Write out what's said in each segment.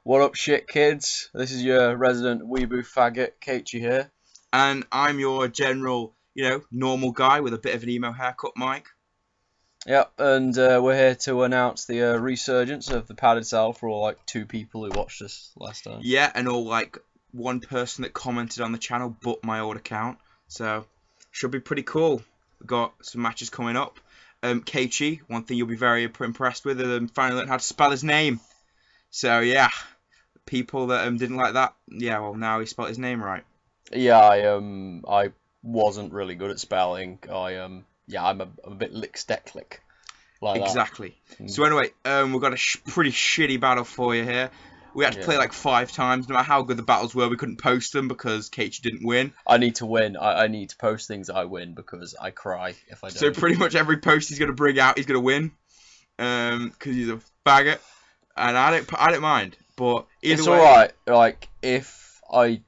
What up, shit kids? This is your resident weeboo faggot, Keiichi here. And I'm your general, normal guy with a bit of an emo haircut, Mike. Yep, and we're here to announce the resurgence of the paddedcell for all, two people who watched us last time. Yeah, and all, one person that commented on the channel but my old account. So, should be pretty cool. We've got some matches coming up. Keiichi, one thing you'll be very impressed with, finally learned how to spell his name. So, yeah, people that didn't like that, yeah, well, now he spelled his name right. Yeah, I wasn't really good at spelling. I'm a bit lickstecklick. Exactly. So anyway, we've got a pretty shitty battle for you here. We had to play 5 times. No matter how good the battles were, we couldn't post them because Keiichi didn't win. I need to win. I need to post things that I win because I cry if I don't. So pretty much every post he's going to bring out, he's going to win. Because he's a faggot. And I don't mind. But either way... It's alright. If I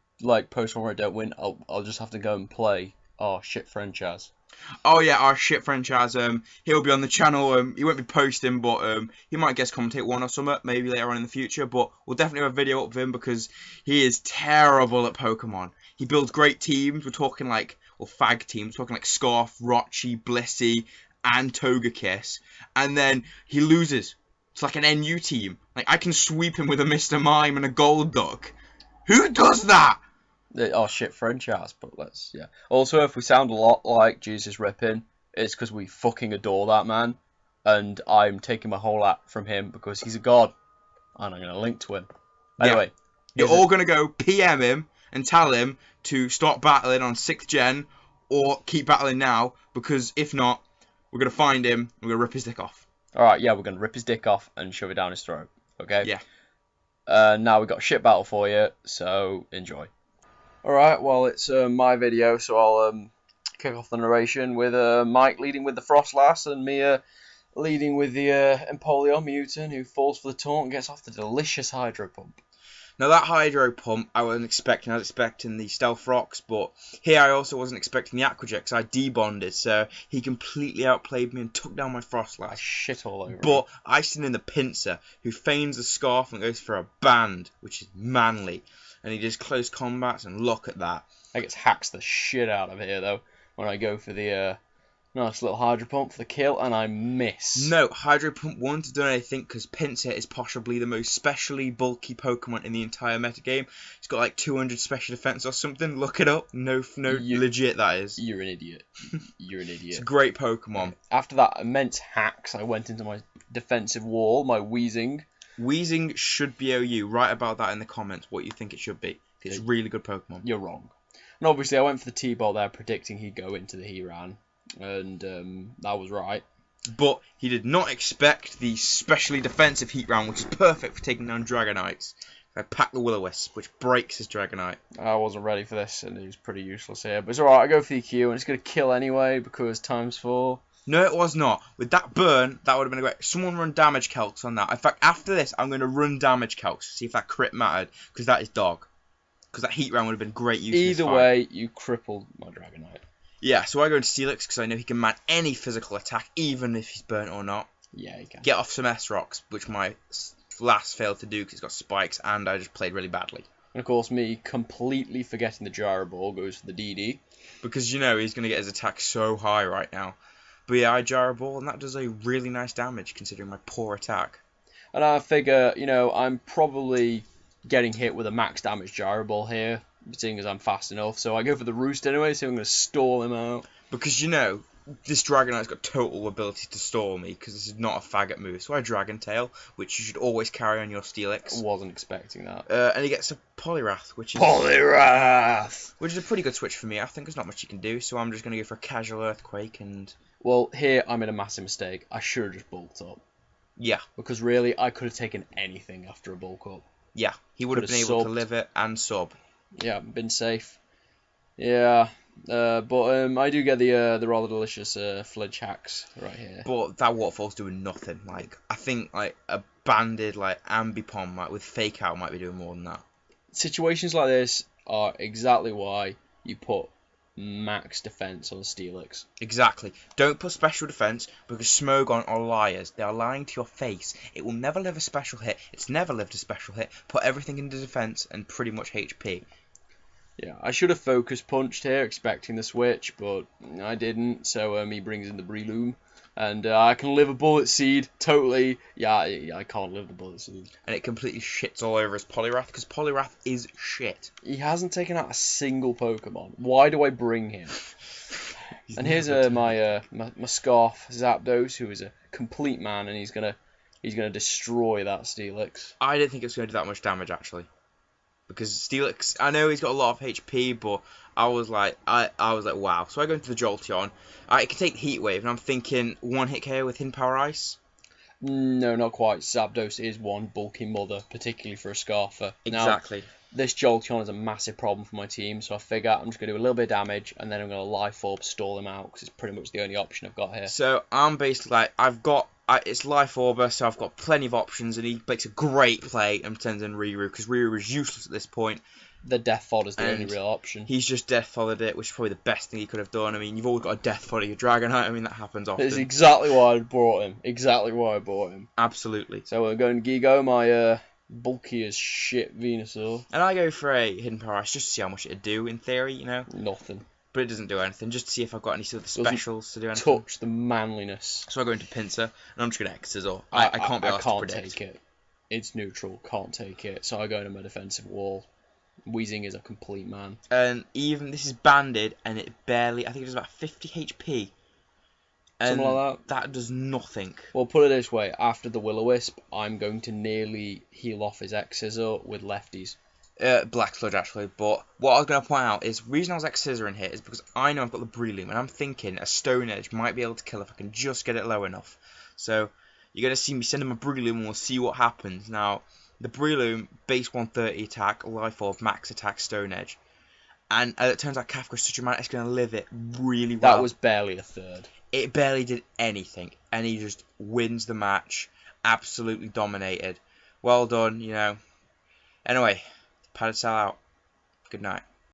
post one where I don't win, I'll just have to go and play our shit friend Chaz. Oh yeah, our shit friend Chaz. He'll be on the channel. He won't be posting, but he might guest commentate one or something maybe later on in the future. But we'll definitely have a video up of him because he is terrible at Pokemon. He builds great teams. We're talking fag teams. We're talking Scarf, Rochi, Blissey, and Togekiss. And then he loses. It's like an NU team. I can sweep him with a Mr. Mime and a Golduck. Who does that? Our shit friend Chaz, but yeah. Also, if we sound a lot like Jesus Rippin', it's because we fucking adore that man, and I'm taking my whole lot from him because he's a god, and I'm gonna link to him. Anyway, you're all gonna go PM him and tell him to stop battling on 6th gen or keep battling now, because if not, we're gonna find him. We're gonna rip his dick off. All right, yeah, we're gonna rip his dick off and shove it down his throat. Okay. Yeah. Now we've got a shit battle for you, so enjoy. Alright, well, it's my video, so I'll kick off the narration with Mike leading with the Frostlass and me leading with the Empoleon Mutant, who falls for the taunt and gets off the delicious Hydro Pump. Now, that Hydro Pump I wasn't expecting. I was expecting the Stealth Rocks, but here I also wasn't expecting the Aqua Jet because I debonded, so he completely outplayed me and took down my Frostlass. I shit all over But I send in the Pinsir, who feigns the Scarf and goes for a Band, which is manly. And he does close combats, and look at that. I gets hacks the shit out of here, though, when I go for the nice little Hydro Pump for the kill, and I miss. No, Hydro Pump won't do anything, because Pinsir is possibly the most specially bulky Pokemon in the entire metagame. He's got 200 special defense or something. Look it up. No, legit that is. You're an idiot. You're an idiot. It's a great Pokemon. After that immense hacks, I went into my defensive wall, my Weezing. Weezing should be OU. Write about that in the comments, what you think it should be. It's a really good Pokemon. You're wrong. And obviously I went for the T-Ball there, predicting he'd go into the Heran. And that was right. But he did not expect the specially defensive Heat Round, which is perfect for taking down Dragonites. I pack the Will-O-Wisp, which breaks his Dragonite. I wasn't ready for this, and he was pretty useless here. But it's alright, I go for the EQ, and it's going to kill anyway, because times 4. No, it was not. With that burn, that would have been great. Someone run damage calcs on that. In fact, after this, I'm going to run damage calcs to see if that crit mattered, because that is dog. Because that Heat Round would have been great use. Either way, you crippled my Dragonite. Yeah, so I go into Steelix because I know he can man any physical attack, even if he's burnt or not. Yeah, he can. Get off some S-Rocks, which my last failed to do because he's got spikes, and I just played really badly. And of course, me completely forgetting the Gyro Ball goes for the DD. Because he's going to get his attack so high right now. But yeah, I Gyro Ball, and that does a really nice damage considering my poor attack. And I figure, I'm probably getting hit with a max damage Gyro Ball here, seeing as I'm fast enough. So I go for the Roost anyway, so I'm going to stall him out. Because, this Dragonite's got total ability to stall me, because this is not a faggot move. So I Dragon Tail, which you should always carry on your Steelix. Wasn't expecting that. And he gets a Poliwrath, which is... Poliwrath! Which is a pretty good switch for me. I think there's not much you can do, so I'm just going to go for a casual Earthquake and... Well, here I made a massive mistake. I should have just bulked up. Yeah. Because really, I could have taken anything after a bulk up. Yeah, he would have been able to live it and sub. Yeah, been safe. Yeah, but I do get the rather delicious Fledge hacks right here. But that Waterfall's doing nothing. I think a banded Ambipom with Fake Out might be doing more than that. Situations like this are exactly why you put max defense on Steelix. Exactly. Don't put special defense because Smogon are liars. They are lying to your face. It will never live a special hit. It's never lived a special hit. Put everything into defense and pretty much HP. Yeah, I should have focus punched here, expecting the switch, but I didn't. So he brings in the Breloom, and I can live a Bullet Seed totally. Yeah, I can't live the Bullet Seed. And it completely shits all over his Poliwrath because Poliwrath is shit. He hasn't taken out a single Pokemon. Why do I bring him? And here's my Scarf Zapdos, who is a complete man, and he's gonna destroy that Steelix. I didn't think it was going to do that much damage actually. Because Steelix, I know he's got a lot of HP, but I was like, wow. So I go into the Jolteon. It can take Heat Wave, and I'm thinking one hit KO with Hidden Power Ice. No, not quite. Zapdos is one bulky mother, particularly for a Scarfer. Exactly. Now, this Jolteon is a massive problem for my team, so I figure I'm just going to do a little bit of damage, and then I'm going to Life Orb stall him out, because it's pretty much the only option I've got here. So I'm basically like, it's Life Orber, so I've got plenty of options, and he makes a great play and turns in Riru, because Riru is useless at this point. The Death Fodder is the only real option. He's just Death Followed it, which is probably the best thing he could have done. I mean, you've always got a Death Fodder your Dragonite. I mean, that happens often. That's exactly why I brought him. Exactly why I bought him. Absolutely. So we're going Gigo, my bulky as shit Venusaur. And I go for a Hidden Power Ice just to see how much it'd do, in theory, you know? Nothing. But it doesn't do anything, just to see if I've got any sort of specials to do anything. Touch the manliness. So I go into Pinsir, and I'm just going to X-Scissor. I can't be asked to predict. I can't take it. It's neutral, can't take it. So I go into my defensive wall. Weezing is a complete man. And even, this is banded, and it barely, I think it does about 50 HP. And something like that? That does nothing. Well, put it this way, after the Will-O-Wisp, I'm going to nearly heal off his X-Scissor with lefties. Black Sludge, actually, but what I was going to point out is, the reason I was X-Scissor in here is because I know I've got the Breloom, and I'm thinking a Stone Edge might be able to kill if I can just get it low enough. So, you're going to see me send him a Breloom, and we'll see what happens. Now, the Breloom, base 130 attack, Life Orb, max attack, Stone Edge. And it turns out Kafka's such a man, it's going to live it really well. That was barely a third. It barely did anything, and he just wins the match, absolutely dominated. Well done, you know. Anyway, padded cell out. Good night.